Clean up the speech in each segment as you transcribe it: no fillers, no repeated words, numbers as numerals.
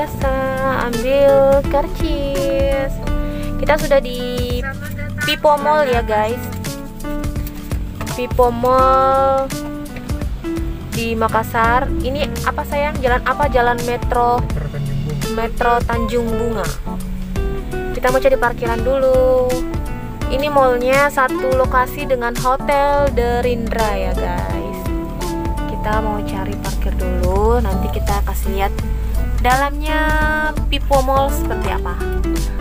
biasa ambil karcis. Kita sudah di Pipo Mall ya guys. Pipo Mall di Makassar. Ini apa sayang? Jalan apa? Jalan Metro Tanjung Bunga. Kita mau cari parkiran dulu. Ini mallnya satu lokasi dengan Hotel Derindra ya guys. Kita mau cari parkir dulu. Nanti kita kasih lihat dalamnya Pipo Mall seperti apa.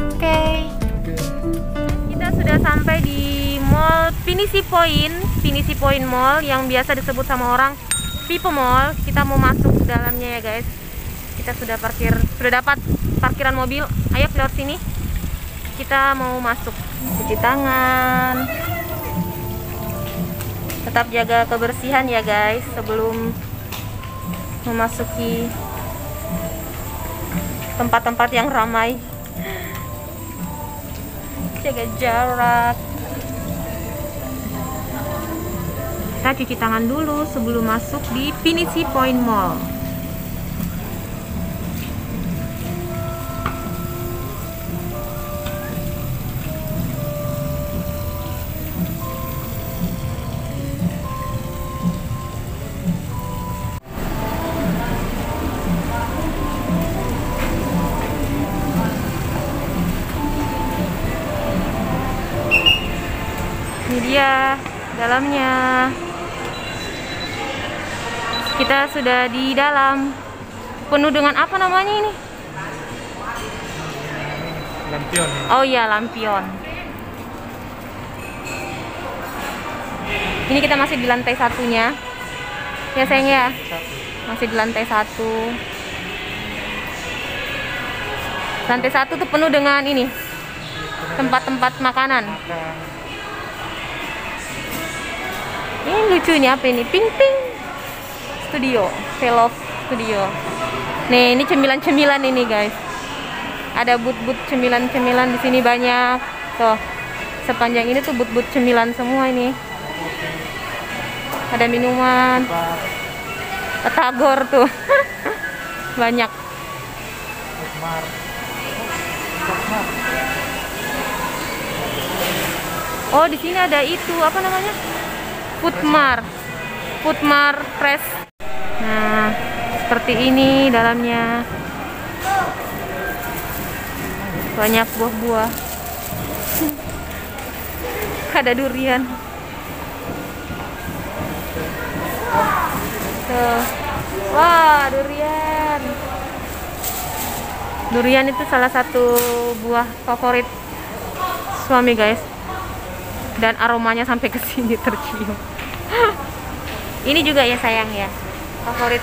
Oke. Kita sudah sampai di Mall Pinisi Point Mall yang biasa disebut sama orang Pipo Mall. Kita mau masuk ke dalamnya ya guys. Kita sudah dapat parkiran mobil. Ayo lewat sini. Kita mau masuk. Cuci tangan. Tetap jaga kebersihan ya guys sebelum memasuki tempat-tempat yang ramai. Jaga jarak. Kita cuci tangan dulu sebelum masuk di Pinisi Point Mall. Ini dia dalamnya. Kita sudah di dalam. Penuh dengan apa namanya ini? Lampion. Oh iya, lampion. Ini kita masih di lantai satunya. Ya sayang ya. Masih di lantai satu. Lantai satu tuh penuh dengan ini. Tempat-tempat makanan. Ini lucu ini apa ini? Pink Studio, Velov Studio. Nih, ini cemilan-cemilan ini guys. Ada but-but cemilan-cemilan di sini banyak. Tuh, sepanjang ini tuh but-but cemilan semua ini. Ada minuman. Batagor tuh. Banyak. Oh, di sini ada itu apa namanya? Foodmar Fresh. Nah, seperti ini dalamnya. Banyak buah-buah. Ada durian. Tuh. Wah, durian. Durian itu salah satu buah favorit suami guys. Dan aromanya sampai ke sini tercium. Ini juga ya sayang ya, favorit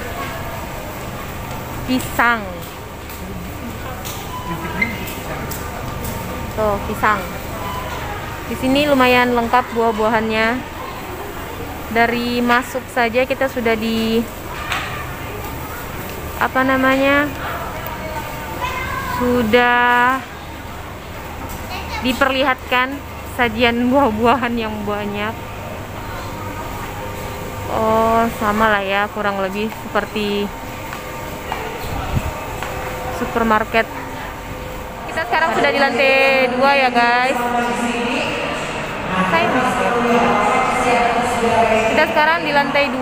pisang. Tuh, pisang. Di sini lumayan lengkap buah-buahannya. Dari masuk saja kita sudah di apa namanya? Sudah diperlihatkan sajian buah-buahan yang banyak. Oh, sama lah ya, kurang lebih seperti supermarket. Kita sekarang sudah di lantai 2 ya guys. Kita sekarang di lantai 2.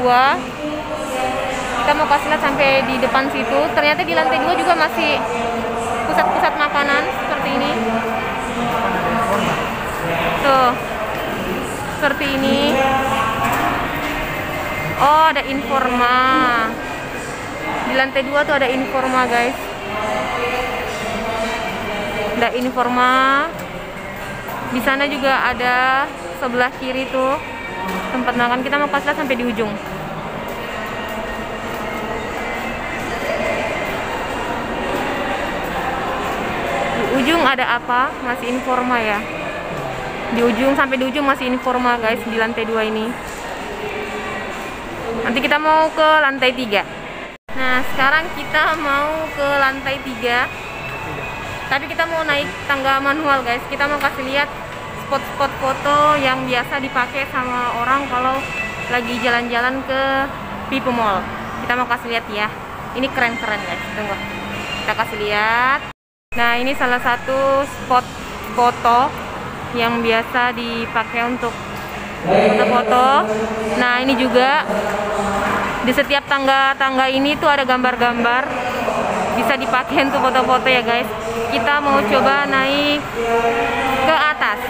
Kita mau kasih lihat sampai di depan situ. Ternyata di lantai 2 juga masih pusat-pusat makanan seperti ini. Tuh, seperti ini. Oh, ada Informa. Di lantai 2 tuh ada Informa guys. Ada Informa. Di sana juga ada sebelah kiri tuh tempat makan. Kita mau kasih lihat sampai di ujung. Di ujung ada apa? Masih Informa ya. Di ujung sampai di ujung masih Informa guys di lantai 2 ini. Nanti kita mau ke lantai 3. Nah, sekarang kita mau ke lantai 3. Tapi kita mau naik tangga manual guys. Kita mau kasih lihat spot-spot foto yang biasa dipakai sama orang kalau lagi jalan-jalan ke Pipo Mall. Kita mau kasih lihat ya. Ini keren-keren guys. Tunggu. Kita kasih lihat. Nah, ini salah satu spot foto yang biasa dipakai untuk foto-foto. Nah, ini juga di setiap tangga-tangga ini tuh ada gambar-gambar, bisa dipakai untuk foto-foto ya guys. Kita mau coba naik ke atas.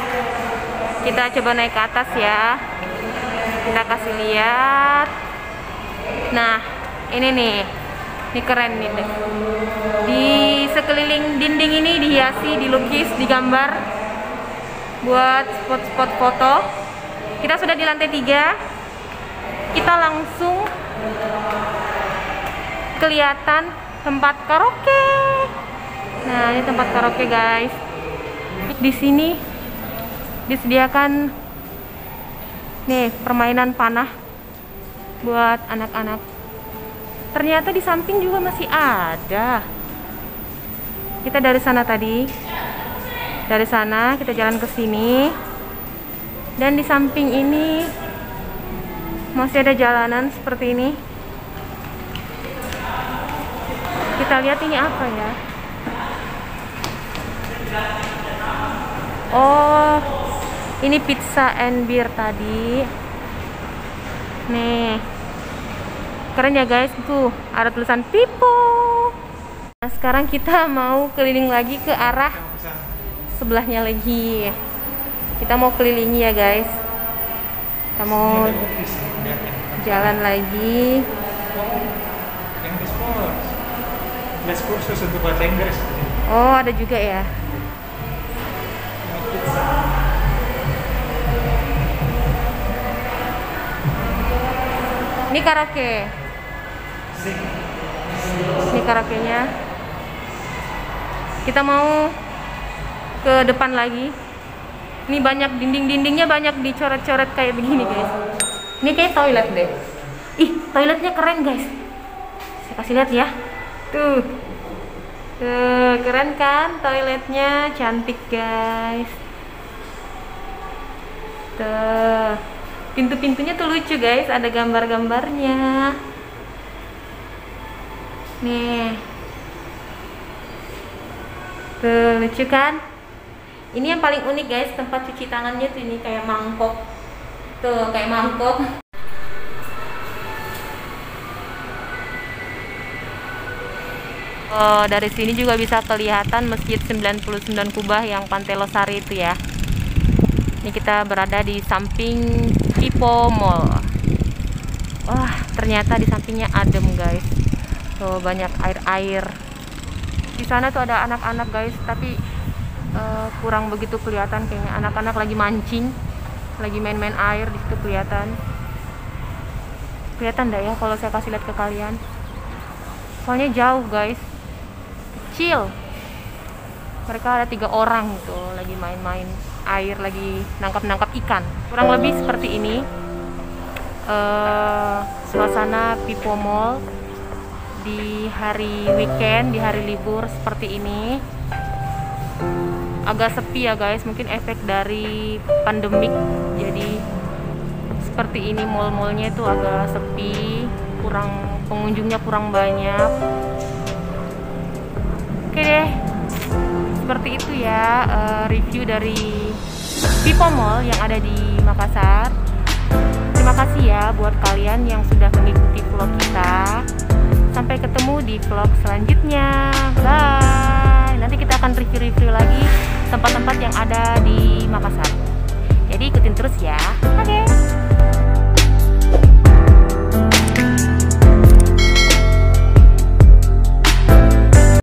Kita coba naik ke atas ya. Kita kasih lihat. Nah, ini nih. Ini keren nih. Di sekeliling dinding ini dihiasi, dilukis, digambar buat spot-spot foto. Kita sudah di lantai 3. Kita langsung kelihatan tempat karaoke. Nah, ini tempat karaoke guys. Di sini disediakan nih permainan panah buat anak-anak. Ternyata di samping juga masih ada. Kita dari sana tadi. Dari sana kita jalan ke sini. Dan di samping ini masih ada jalanan seperti ini. Kita lihat ini apa ya? Oh, ini pizza and beer tadi. Nih, keren ya guys, tuh ada tulisan Pipo. Nah, sekarang kita mau keliling lagi ke arah sebelahnya lagi. Kita mau kelilingi ya guys. Kita mau jalan lagi. Les kursus untuk bahasa Inggris. Oh, ada juga ya. Ini karaoke. Ini karaoke-nya. Kita mau ke depan lagi. Ini banyak dinding-dindingnya banyak dicoret-coret kayak begini guys. Ini kayak toilet deh. Ih, toiletnya keren guys. Saya kasih lihat ya. Tuh. Tuh, keren kan toiletnya, cantik guys. Tuh. Pintu-pintunya tuh lucu guys, ada gambar-gambarnya. Nih. Tuh, lucu kan? Ini yang paling unik guys, tempat cuci tangannya tuh ini kayak mangkok. Tuh, kayak mangkok. Dari sini juga bisa kelihatan Masjid 99 Kubah yang Pantai Losari itu ya. Ini kita berada di samping Pipo Mall. Wah, ternyata di sampingnya adem guys. Tuh banyak air-air. Di sana tuh ada anak-anak guys, tapi kurang begitu kelihatan kayaknya. Anak-anak lagi mancing, lagi main-main air di situ kelihatan. Kelihatan enggak ya kalau saya kasih lihat ke kalian? Soalnya jauh guys. Kecil. Mereka ada 3 orang tuh lagi main-main air, lagi nangkap-nangkap ikan. Kurang lebih seperti ini suasana Pipo Mall di hari weekend, di hari libur seperti ini. Agak sepi ya guys, mungkin efek dari pandemik, jadi seperti ini mall-mallnya itu agak sepi, kurang pengunjungnya kurang banyak. Oke deh, seperti itu ya review dari Pipo Mall yang ada di Makassar. Terima kasih ya buat kalian yang sudah mengikuti vlog kita. Sampai ketemu di vlog selanjutnya. Bye. Nanti kita akan review-review lagi tempat-tempat yang ada di Makassar. Jadi ikutin terus ya. Oke.